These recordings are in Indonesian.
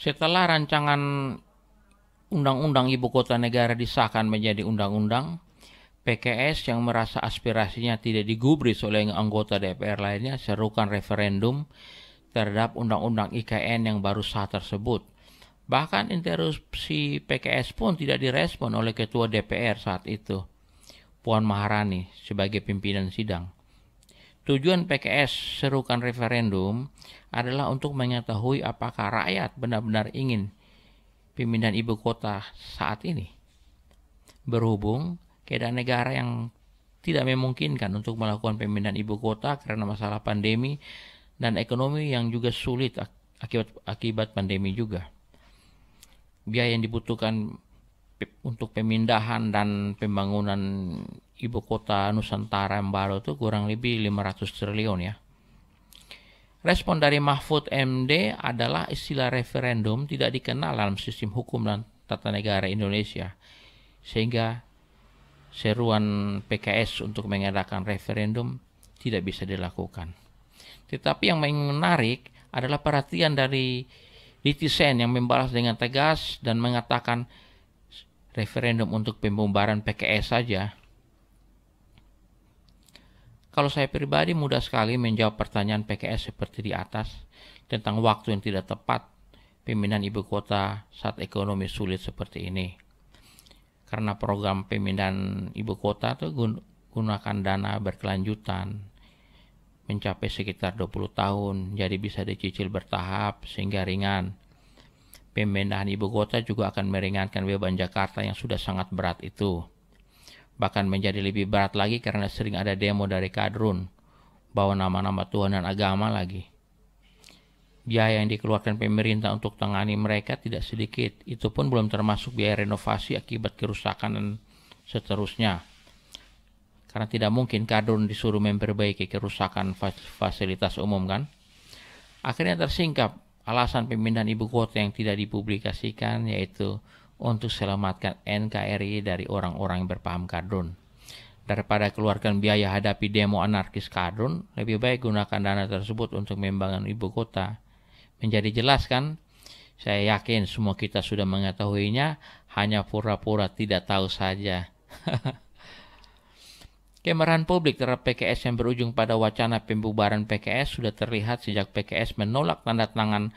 Setelah rancangan Undang-Undang Ibu Kota Negara disahkan menjadi undang-undang, PKS yang merasa aspirasinya tidak digubris oleh anggota DPR lainnya serukan referendum terhadap Undang-Undang IKN yang baru sah tersebut. Bahkan interupsi PKS pun tidak direspon oleh Ketua DPR saat itu, Puan Maharani, sebagai pimpinan sidang. Tujuan PKS serukan referendum adalah untuk mengetahui apakah rakyat benar-benar ingin pemindahan ibu kota saat ini. Berhubung keadaan negara yang tidak memungkinkan untuk melakukan pemindahan ibu kota karena masalah pandemi dan ekonomi yang juga sulit akibat pandemi juga. Biaya yang dibutuhkan untuk pemindahan dan pembangunan ibu kota Nusantara yang baru itu kurang lebih 500 triliun ya. Respon dari Mahfud MD adalah istilah referendum tidak dikenal dalam sistem hukum dan tata negara Indonesia, sehingga seruan PKS untuk mengadakan referendum tidak bisa dilakukan. Tetapi yang menarik adalah perhatian dari netizen yang membalas dengan tegas dan mengatakan referendum untuk pembubaran PKS saja. Kalau saya pribadi mudah sekali menjawab pertanyaan PKS seperti di atas tentang waktu yang tidak tepat pemindahan ibu kota saat ekonomi sulit seperti ini. Karena program pemindahan ibu kota itu gunakan dana berkelanjutan mencapai sekitar 20 tahun, jadi bisa dicicil bertahap sehingga ringan. Pemindahan ibu kota juga akan meringankan beban Jakarta yang sudah sangat berat itu. Bahkan menjadi lebih berat lagi karena sering ada demo dari kadrun, bawa nama-nama Tuhan dan agama lagi. Biaya yang dikeluarkan pemerintah untuk tangani mereka tidak sedikit, itu pun belum termasuk biaya renovasi akibat kerusakan dan seterusnya. Karena tidak mungkin kadrun disuruh memperbaiki kerusakan fasilitas umum kan. Akhirnya tersingkap alasan pemindahan ibu kota yang tidak dipublikasikan, yaitu untuk selamatkan NKRI dari orang-orang yang berpaham kadrun. Daripada keluarkan biaya hadapi demo anarkis kadrun, lebih baik gunakan dana tersebut untuk membangun ibu kota. Menjadi jelas kan? Saya yakin semua kita sudah mengetahuinya, hanya pura-pura tidak tahu saja. Kemarahan publik terhadap PKS yang berujung pada wacana pembubaran PKS sudah terlihat sejak PKS menolak tanda tangan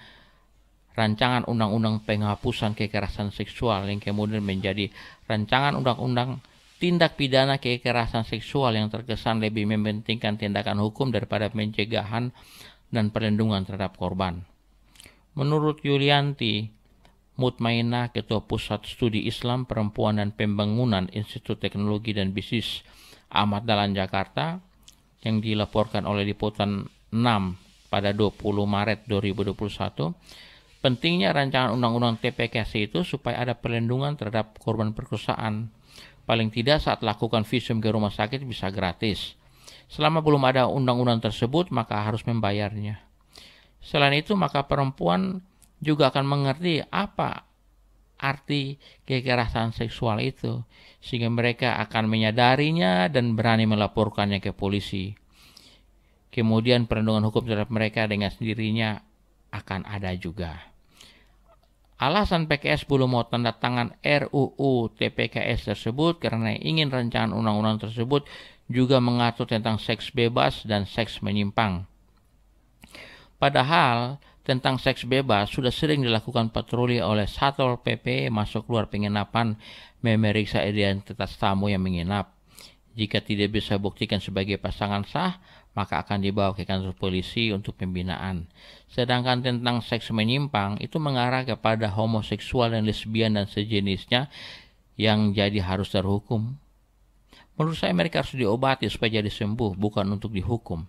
rancangan undang-undang penghapusan kekerasan seksual yang kemudian menjadi rancangan undang-undang tindak pidana kekerasan seksual yang terkesan lebih mementingkan tindakan hukum daripada pencegahan dan perlindungan terhadap korban. Menurut Yulianti Mutmainah, Ketua Pusat Studi Islam, Perempuan dan Pembangunan Institut Teknologi dan Bisnis Ahmad Dahlan Jakarta, yang dilaporkan oleh Liputan 6 pada 20 Maret 2021, pentingnya rancangan undang-undang TPKS itu supaya ada perlindungan terhadap korban perkosaan. Paling tidak saat lakukan visum ke rumah sakit bisa gratis. Selama belum ada undang-undang tersebut, maka harus membayarnya. Selain itu, maka perempuan juga akan mengerti apa arti kekerasan seksual itu, sehingga mereka akan menyadarinya dan berani melaporkannya ke polisi. Kemudian perlindungan hukum terhadap mereka dengan sendirinya akan ada juga. Alasan PKS belum mau tanda tangan RUU TPKS tersebut karena ingin rancangan undang-undang tersebut juga mengatur tentang seks bebas dan seks menyimpang. Padahal tentang seks bebas sudah sering dilakukan patroli oleh Satpol PP masuk keluar penginapan memeriksa identitas tamu yang menginap. Jika tidak bisa buktikan sebagai pasangan sah, maka akan dibawa ke kantor polisi untuk pembinaan. Sedangkan tentang seks menyimpang itu mengarah kepada homoseksual dan lesbian dan sejenisnya yang jadi harus terhukum. Menurut saya mereka harus diobati supaya jadi sembuh, bukan untuk dihukum.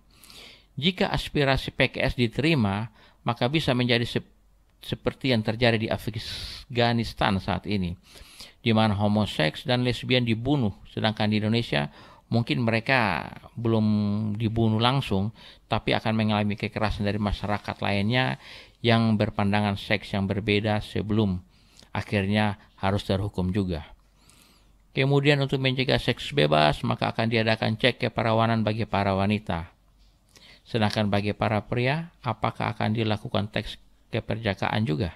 Jika aspirasi PKS diterima, maka bisa menjadi seperti yang terjadi di Afghanistan saat ini, di mana homoseks dan lesbian dibunuh, sedangkan di Indonesia mungkin mereka belum dibunuh langsung, tapi akan mengalami kekerasan dari masyarakat lainnya yang berpandangan seks yang berbeda sebelum akhirnya harus terhukum juga. Kemudian untuk mencegah seks bebas, maka akan diadakan cek keperawanan bagi para wanita. Sedangkan bagi para pria, apakah akan dilakukan tes keperjakaan juga?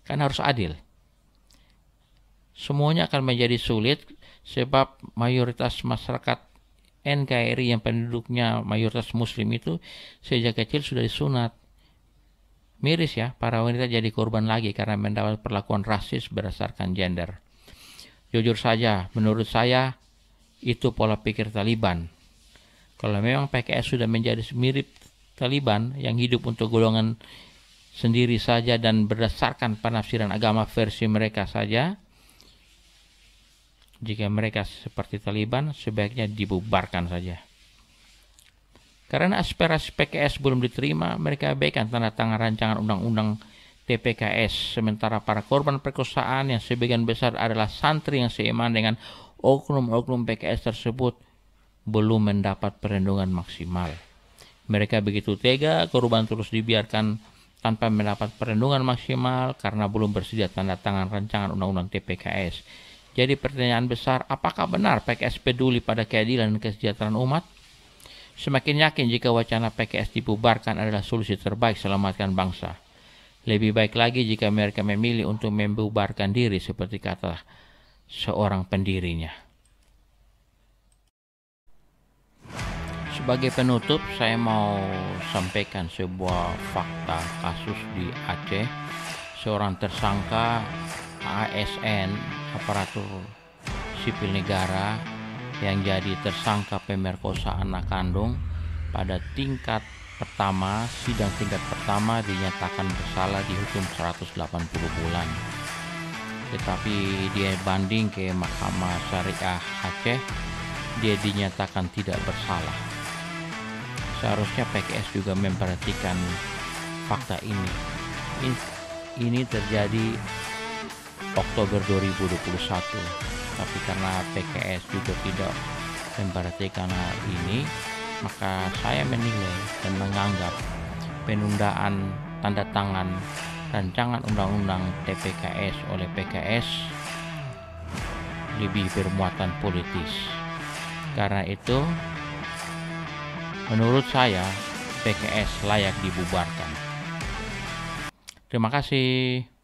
Kan harus adil. Semuanya akan menjadi sulit sebab mayoritas masyarakat NKRI yang penduduknya mayoritas muslim itu sejak kecil sudah disunat. Miris ya, para wanita jadi korban lagi karena mendapat perlakuan rasis berdasarkan gender. Jujur saja, menurut saya itu pola pikir Taliban. Kalau memang PKS sudah menjadi mirip Taliban yang hidup untuk golongan sendiri saja dan berdasarkan penafsiran agama versi mereka saja, jika mereka seperti Taliban, sebaiknya dibubarkan saja. Karena aspirasi PKS belum diterima, mereka abaikan tanda tangan rancangan undang-undang TPKS, sementara para korban perkosaan yang sebagian besar adalah santri yang seiman dengan oknum-oknum PKS tersebut belum mendapat perlindungan maksimal. Mereka begitu tega, korban terus dibiarkan tanpa mendapat perlindungan maksimal karena belum bersedia tanda tangan rancangan undang-undang TPKS. Jadi pertanyaan besar, apakah benar PKS peduli pada keadilan dan kesejahteraan umat? Semakin yakin jika wacana PKS dibubarkan adalah solusi terbaik selamatkan bangsa. Lebih baik lagi jika mereka memilih untuk membubarkan diri seperti kata seorang pendirinya. Sebagai penutup, saya mau sampaikan sebuah fakta kasus di Aceh. Seorang tersangka ASN, aparatur sipil negara, yang jadi tersangka pemerkosaan anak kandung pada tingkat pertama, sidang tingkat pertama dinyatakan bersalah dihukum 180 bulan. Tetapi dia banding ke Mahkamah Syariah Aceh, dia dinyatakan tidak bersalah. Seharusnya PKS juga memperhatikan fakta ini. Ini terjadi Oktober 2021. Tapi karena PKS juga tidak memperhatikan hal ini, maka saya menilai dan menganggap penundaan tanda tangan rancangan undang-undang TPKS oleh PKS lebih bermuatan politis. Karena itu, menurut saya PKS layak dibubarkan. Terima kasih.